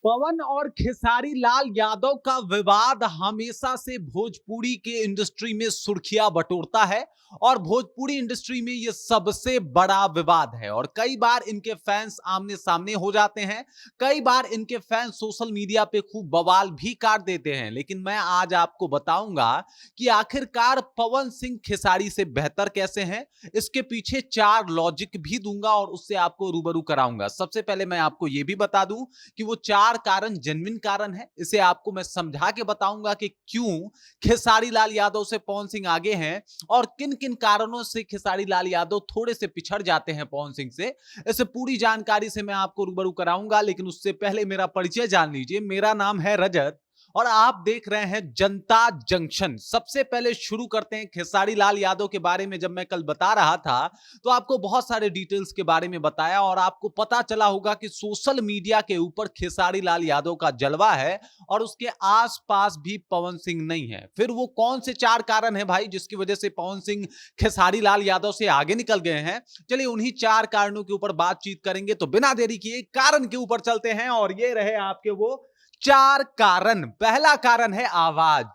पवन और खेसारी लाल यादव का विवाद हमेशा से भोजपुरी के इंडस्ट्री में सुर्खियां बटोरता है और भोजपुरी इंडस्ट्री में यह सबसे बड़ा विवाद है और कई बार इनके फैंस आमने सामने हो जाते हैं। कई बार इनके फैंस सोशल मीडिया पे खूब बवाल भी काट देते हैं, लेकिन मैं आज आपको बताऊंगा कि आखिरकार पवन सिंह खेसारी से बेहतर कैसे हैं। इसके पीछे चार लॉजिक भी दूंगा और उससे आपको रूबरू कराऊंगा। सबसे पहले मैं आपको यह भी बता दूं कि वो चार कारण जेन्युइन कारण है। इसे आपको मैं समझा के बताऊंगा कि क्यों खेसारी लाल यादव से पवन सिंह आगे हैं और किन किन कारणों से खेसारी लाल यादव थोड़े से पिछड़ जाते हैं पवन सिंह से। इसे पूरी जानकारी से मैं आपको रूबरू कराऊंगा, लेकिन उससे पहले मेरा परिचय जान लीजिए। मेरा नाम है रजत और आप देख रहे हैं जनता जंक्शन। सबसे पहले शुरू करते हैं खेसारी लाल यादव के बारे में। जब मैं कल बता रहा था तो आपको बहुत सारे डिटेल्स के बारे में बताया और आपको पता चला होगा कि सोशल मीडिया के ऊपर खेसारी लाल यादव का जलवा है और उसके आसपास भी पवन सिंह नहीं है। फिर वो कौन से चार कारण है भाई जिसकी वजह से पवन सिंह खेसारी लाल यादव से आगे निकल गए हैं? चलिए उन्हीं चार कारणों के ऊपर बातचीत करेंगे। तो बिना देरी किए कारण के ऊपर चलते हैं और ये रहे आपके वो चार कारण। पहला कारण है आवाज।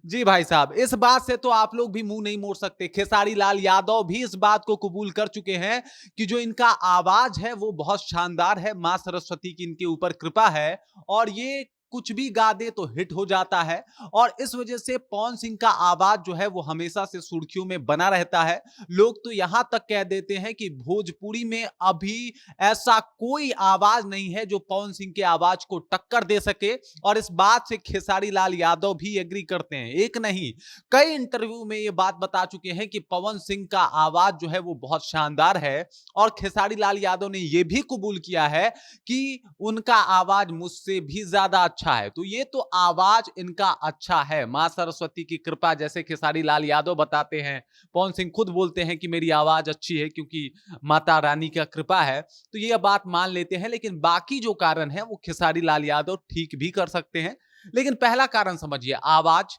जी भाई साहब, इस बात से तो आप लोग भी मुंह नहीं मोड़ सकते। खेसारी लाल यादव भी इस बात को कबूल कर चुके हैं कि जो इनका आवाज है वो बहुत शानदार है। मां सरस्वती की इनके ऊपर कृपा है और ये कुछ भी गा दे तो हिट हो जाता है और इस वजह से पवन सिंह का आवाज जो है वो हमेशा से सुर्खियों में बना रहता है। लोग तो यहां तक कह देते हैं कि भोजपुरी में अभी ऐसा कोई आवाज नहीं है जो पवन सिंह के आवाज को टक्कर दे सके और इस बात से खेसारी लाल यादव भी एग्री करते हैं। एक नहीं, कई इंटरव्यू में ये बात बता चुके हैं कि पवन सिंह का आवाज जो है वो बहुत शानदार है और खेसारी लाल यादव ने यह भी कबूल किया है कि उनका आवाज मुझसे भी ज्यादा अच्छा है। तो ये तो आवाज इनका अच्छा है, मां सरस्वती की कृपा जैसे खेसारी लाल यादव बताते हैं। पवन सिंह खुद बोलते हैं कि मेरी आवाज अच्छी है क्योंकि माता रानी का कृपा है। तो ये बात मान लेते हैं, लेकिन बाकी जो कारण है वो खेसारी लाल यादव ठीक भी कर सकते हैं। लेकिन पहला कारण समझिए, आवाज।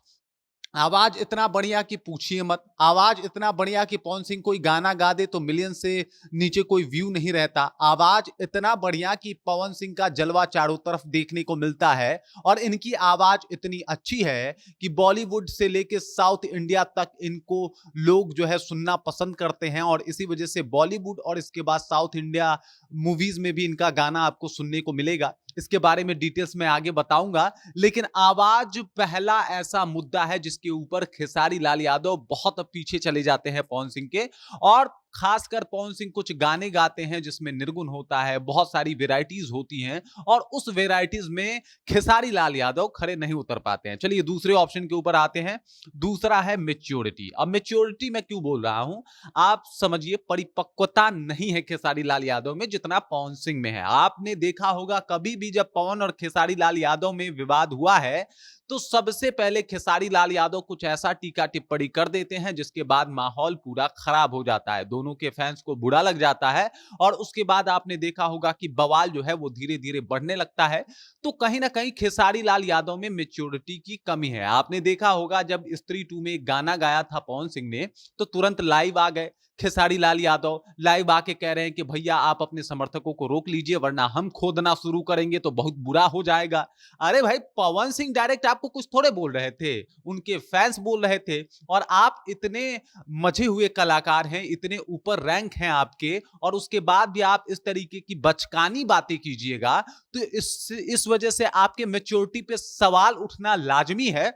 आवाज इतना बढ़िया कि पूछिए मत। आवाज इतना बढ़िया कि पवन सिंह कोई गाना गा दे तो मिलियन से नीचे कोई व्यू नहीं रहता। आवाज इतना बढ़िया कि पवन सिंह का जलवा चारों तरफ देखने को मिलता है और इनकी आवाज इतनी अच्छी है कि बॉलीवुड से लेके साउथ इंडिया तक इनको लोग जो है सुनना पसंद करते हैं और इसी वजह से बॉलीवुड और इसके बाद साउथ इंडिया मूवीज में भी इनका गाना आपको सुनने को मिलेगा। इसके बारे में डिटेल्स में आगे बताऊंगा, लेकिन आवाज पहला ऐसा मुद्दा है जिसके ऊपर खेसारी लाल यादव बहुत पीछे चले जाते हैं पवन सिंह के। और खासकर पवन सिंह कुछ गाने गाते हैं जिसमें निर्गुण होता है, बहुत सारी वेराइटीज होती हैं और उस वेराइटीज में खेसारी लाल यादव खड़े नहीं उतर पाते हैं। चलिए दूसरे ऑप्शन के ऊपर आते हैं। दूसरा है मेच्योरिटी। अब मेच्योरिटी मैं क्यों बोल रहा हूं, आप समझिए। परिपक्वता नहीं है खेसारी लाल यादव में जितना पवन सिंह में है। आपने देखा होगा कभी भी जब पवन और खेसारी लाल यादव में विवाद हुआ है तो सबसे पहले खेसारी लाल यादव कुछ ऐसा टीका टिप्पणी कर देते हैं जिसके बाद माहौल पूरा खराब हो जाता है, दोनों के फैंस को बुरा लग जाता है और उसके बाद आपने देखा होगा कि बवाल जो है वो धीरे धीरे बढ़ने लगता है। तो कहीं ना कहीं खेसारी लाल यादव में मेच्योरिटी की कमी है। आपने देखा होगा जब स्त्री 2 में एक गाना गाया था पवन सिंह ने तो तुरंत लाइव आ गए खेसारी लाल यादव। लाइव आके कह रहे हैं कि भैया आप अपने समर्थकों को रोक लीजिए वरना हम खोदना शुरू करेंगे तो बहुत बुरा हो जाएगा। अरे भाई, पवन सिंह डायरेक्ट आपको कुछ थोड़े बोल रहे थे, उनके फैंस बोल रहे थे और आप इतने मजे हुए कलाकार हैं, इतने ऊपर रैंक हैं आपके और उसके बाद भी आप इस तरीके की बचकानी बातें कीजिएगा तो इस वजह से आपके मैच्योरिटी पे सवाल उठना लाजमी है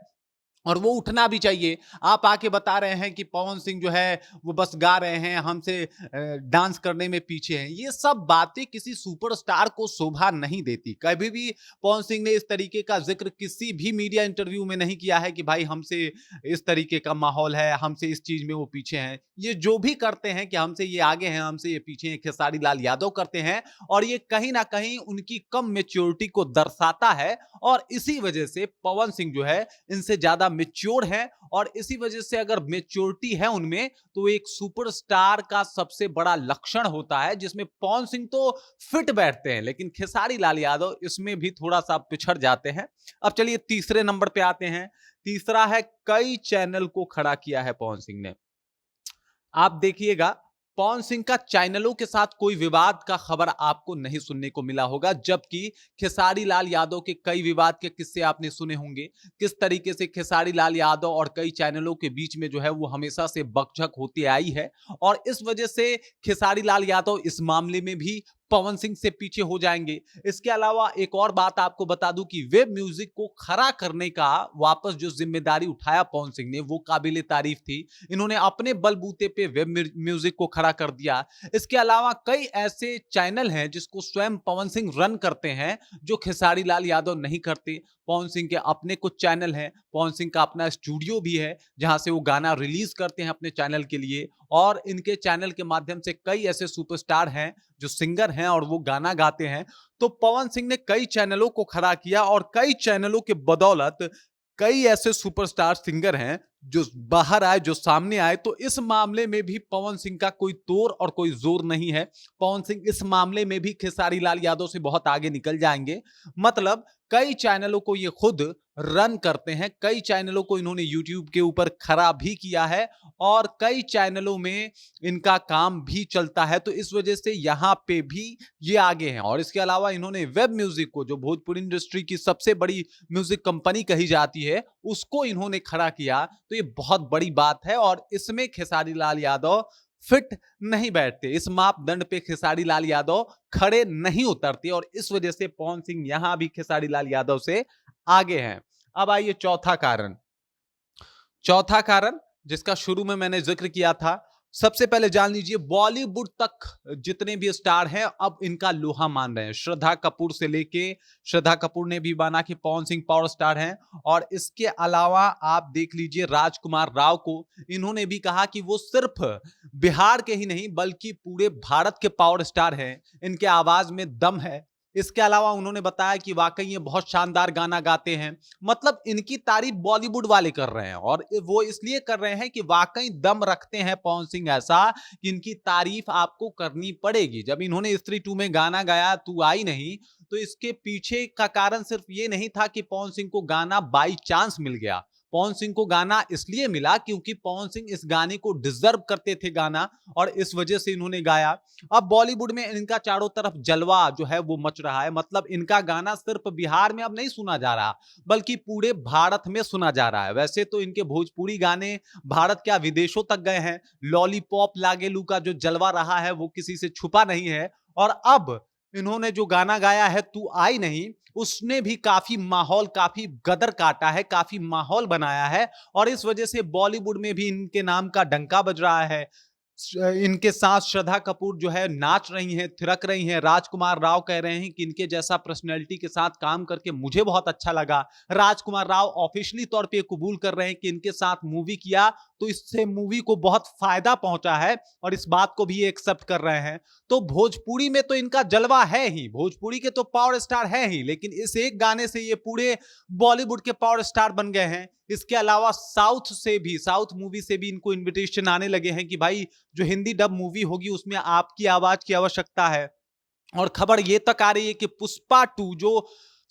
और वो उठना भी चाहिए। आप आके बता रहे हैं कि पवन सिंह जो है वो बस गा रहे हैं, हमसे डांस करने में पीछे हैं। ये सब बातें किसी सुपरस्टार को शोभा नहीं देती। कभी भी पवन सिंह ने इस तरीके का जिक्र किसी भी मीडिया इंटरव्यू में नहीं किया है कि भाई हमसे इस तरीके का माहौल है, हमसे इस चीज में वो पीछे हैं। ये जो भी करते हैं कि हमसे ये आगे हैं, हमसे ये पीछे हैं, खेसारी लाल यादव करते हैं और ये कहीं ना कहीं उनकी कम मेच्योरिटी को दर्शाता है और इसी वजह से पवन सिंह जो है इनसे ज्यादा मेच्योर है और इसी वजह से अगर मेच्योरिटी है उनमें तो एक सुपरस्टार का सबसे बड़ा लक्षण होता है जिसमें पवन सिंह तो फिट बैठते हैं लेकिन खेसारी लाल यादव इसमें भी थोड़ा सा पिछड़ जाते हैं। अब चलिए तीसरे नंबर पे आते हैं। तीसरा है कई चैनल को खड़ा किया है पवन सिंह ने। आप देखिएगा पवन सिंह का चैनलों के साथ कोई विवाद का खबर आपको नहीं सुनने को मिला होगा, जबकि खेसारी लाल यादव के कई विवाद के किस्से आपने सुने होंगे। किस तरीके से खेसारी लाल यादव और कई चैनलों के बीच में जो है वो हमेशा से बकझक होती आई है और इस वजह से खेसारी लाल यादव इस मामले में भी पवन सिंह से पीछे हो जाएंगे। इसके अलावा एक और बात आपको बता दूं कि वेब म्यूजिक को खड़ा करने का वापस जो जिम्मेदारी उठाया पवन सिंह ने, वो काबिले तारीफ थी। इन्होंने अपने बलबूते पे वेब म्यूजिक को खड़ा कर दिया। इसके अलावा कई ऐसे चैनल हैं जिसको स्वयं पवन सिंह रन करते हैं, जो खेसारी लाल यादव नहीं करते। पवन सिंह के अपने कुछ चैनल हैं, पवन सिंह का अपना स्टूडियो भी है जहां से वो गाना रिलीज करते हैं अपने चैनल के लिए, और इनके चैनल के माध्यम से कई ऐसे सुपरस्टार हैं जो सिंगर हैं और वो गाना गाते हैं। तो पवन सिंह ने कई चैनलों को खड़ा किया और कई चैनलों के बदौलत कई ऐसे सुपरस्टार सिंगर हैं जो बाहर आए, जो सामने आए। तो इस मामले में भी पवन सिंह का कोई तोड़ और कोई जोर नहीं है। पवन सिंह इस मामले में भी खेसारी लाल यादव से बहुत आगे निकल जाएंगे। मतलब कई चैनलों को ये खुद रन करते हैं, कई चैनलों को इन्होंने यूट्यूब के ऊपर खड़ा भी किया है और कई चैनलों में इनका काम भी चलता है। तो इस वजह से यहां पे भी ये आगे हैं। और इसके अलावा इन्होंने वेब म्यूजिक को, जो भोजपुरी इंडस्ट्री की सबसे बड़ी म्यूजिक कंपनी कही जाती है, उसको इन्होंने खड़ा किया। तो ये बहुत बड़ी बात है और इसमें खेसारी लाल यादव फिट नहीं बैठते। इस मापदंड पे खेसारी लाल यादव खड़े नहीं उतरते और इस वजह से पवन सिंह यहां भी खेसारी लाल यादव से आगे हैं। अब आइए चौथा कारण। चौथा कारण जिसका शुरू में मैंने जिक्र किया था, सबसे पहले जान लीजिए बॉलीवुड तक जितने भी स्टार हैं अब इनका लोहा मान रहे हैं। श्रद्धा कपूर से लेके, श्रद्धा कपूर ने भी माना कि पवन सिंह पावर स्टार हैं और इसके अलावा आप देख लीजिए राजकुमार राव को, इन्होंने भी कहा कि वो सिर्फ बिहार के ही नहीं बल्कि पूरे भारत के पावर स्टार हैं, इनके आवाज में दम है। इसके अलावा उन्होंने बताया कि वाकई ये बहुत शानदार गाना गाते हैं। मतलब इनकी तारीफ बॉलीवुड वाले कर रहे हैं और वो इसलिए कर रहे हैं कि वाकई दम रखते हैं पवन सिंह, ऐसा कि इनकी तारीफ आपको करनी पड़ेगी। जब इन्होंने स्त्री 2 में गाना गाया तू आई नहीं, तो इसके पीछे का कारण सिर्फ ये नहीं था कि पवन सिंह को गाना बाई चांस मिल गया। पवन सिंह को गाना इसलिए मिला क्योंकि पवन सिंह इस गाने को डिजर्व करते थे गाना, और इस वजह से इन्होंने गाया। अब बॉलीवुड में इनका चारों तरफ जलवा जो है वो मच रहा है। मतलब इनका गाना सिर्फ बिहार में अब नहीं सुना जा रहा बल्कि पूरे भारत में सुना जा रहा है। वैसे तो इनके भोजपुरी गाने भारत क्या विदेशों तक गए हैं। लॉलीपॉप लागेलू का जो जलवा रहा है वो किसी से छुपा नहीं है। और अब इन्होंने जो गाना गाया है तू आई नहीं, उसने भी काफी माहौल, काफी गदर काटा है, काफी माहौल बनाया है और इस वजह से बॉलीवुड में भी इनके नाम का डंका बज रहा है। इनके साथ श्रद्धा कपूर जो है नाच रही हैं, थिरक रही हैं। राजकुमार राव कह रहे हैं कि इनके जैसा पर्सनैलिटी के साथ काम करके मुझे बहुत अच्छा लगा। राजकुमार राव ऑफिशियली तौर पे कबूल कर रहे हैं कि इनके साथ मूवी किया तो इससे मूवी को बहुत फायदा पहुंचा है और इस बात को भी एक्सेप्ट कर रहे हैं। तो भोजपुरी में तो इनका जलवा है ही, भोजपुरी के तो पावर स्टार है ही, लेकिन इस एक गाने से ये पूरे बॉलीवुड के पावर स्टार बन गए हैं। इसके अलावा साउथ से भी, साउथ मूवी से भी इनको इनविटेशन आने लगे हैं कि भाई जो हिंदी डब मूवी होगी उसमें आपकी आवाज की आवश्यकता है। और खबर ये तक आ रही है कि पुष्पा 2 जो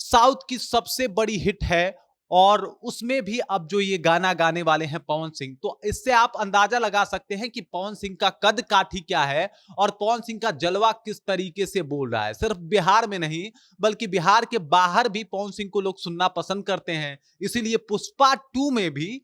साउथ की सबसे बड़ी हिट है और उसमें भी अब जो ये गाना गाने वाले हैं पवन सिंह, तो इससे आप अंदाजा लगा सकते हैं कि पवन सिंह का कद काठी क्या है और पवन सिंह का जलवा किस तरीके से बोल रहा है। सिर्फ बिहार में नहीं बल्कि बिहार के बाहर भी पवन सिंह को लोग सुनना पसंद करते हैं। इसीलिए पुष्पा 2 में भी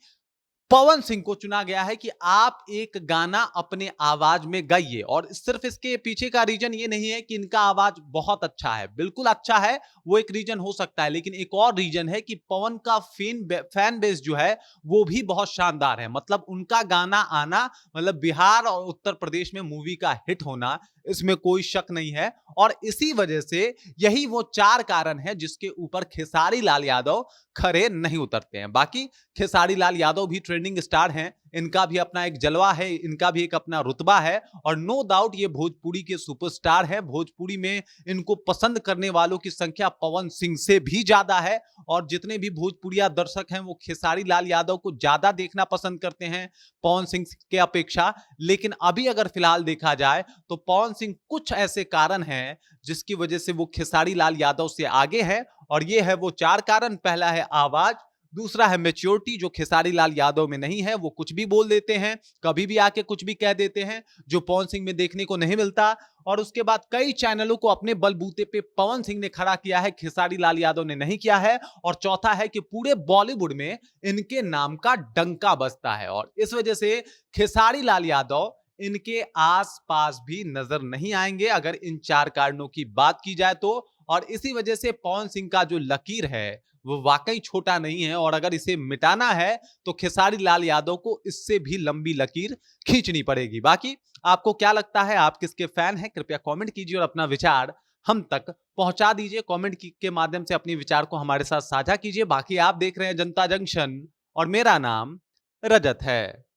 पवन सिंह को चुना गया है कि आप एक गाना अपने आवाज में गाइए। और सिर्फ इसके पीछे का रीजन ये नहीं है कि इनका आवाज बहुत अच्छा है, बिल्कुल अच्छा है, वो एक रीजन हो सकता है, लेकिन एक और रीजन है कि पवन का फैन बेस जो है वो भी बहुत शानदार है। मतलब उनका गाना आना, मतलब बिहार और उत्तर प्रदेश में मूवी का हिट होना, इसमें कोई शक नहीं है। और इसी वजह से यही वो 4 कारण है जिसके ऊपर खेसारी लाल यादव खरे नहीं उतरते हैं। बाकी खेसारी लाल यादव भी ट्रेंडिंग स्टार हैं, इनका भी अपना एक जलवा है, इनका भी एक अपना रुतबा है और नो डाउट ये भोजपुरी के सुपरस्टार हैं। भोजपुरी में इनको पसंद करने वालों की संख्या पवन सिंह से भी ज्यादा है और जितने भी भोजपुरिया दर्शक हैं वो खेसारी लाल यादव को ज्यादा देखना पसंद करते हैं पवन सिंह के अपेक्षा। लेकिन अभी अगर फिलहाल देखा जाए तो पवन सिंह कुछ ऐसे कारण हैं जिसकी वजह से वो खेसारी लाल यादव से आगे है और ये है वो 4 कारण। पहला है आवाज, दूसरा है मैच्योरिटी, जो खेसारी लाल यादव में नहीं है। वो कुछ भी बोल देते हैं, कभी भी आके कुछ भी कह देते हैं, जो पवन सिंह में देखने को नहीं मिलता। और उसके बाद कई चैनलों को अपने बलबूते पे पवन सिंह ने खड़ा किया है, खेसारी लाल यादव ने नहीं किया है। और चौथा है कि पूरे बॉलीवुड में इनके नाम का डंका बजता है और इस वजह से खेसारी लाल यादव इनके आसपास भी नजर नहीं आएंगे अगर इन चार कारणों की बात की जाए तो। और इसी वजह से पवन सिंह का जो लकीर है वो वाकई छोटा नहीं है और अगर इसे मिटाना है तो खेसारी लाल यादव को इससे भी लंबी लकीर खींचनी पड़ेगी। बाकी आपको क्या लगता है, आप किसके फैन हैं? कृपया कमेंट कीजिए और अपना विचार हम तक पहुंचा दीजिए। कमेंट के माध्यम से अपने विचार को हमारे साथ साझा कीजिए। बाकी आप देख रहे हैं जनता जंक्शन और मेरा नाम रजत है।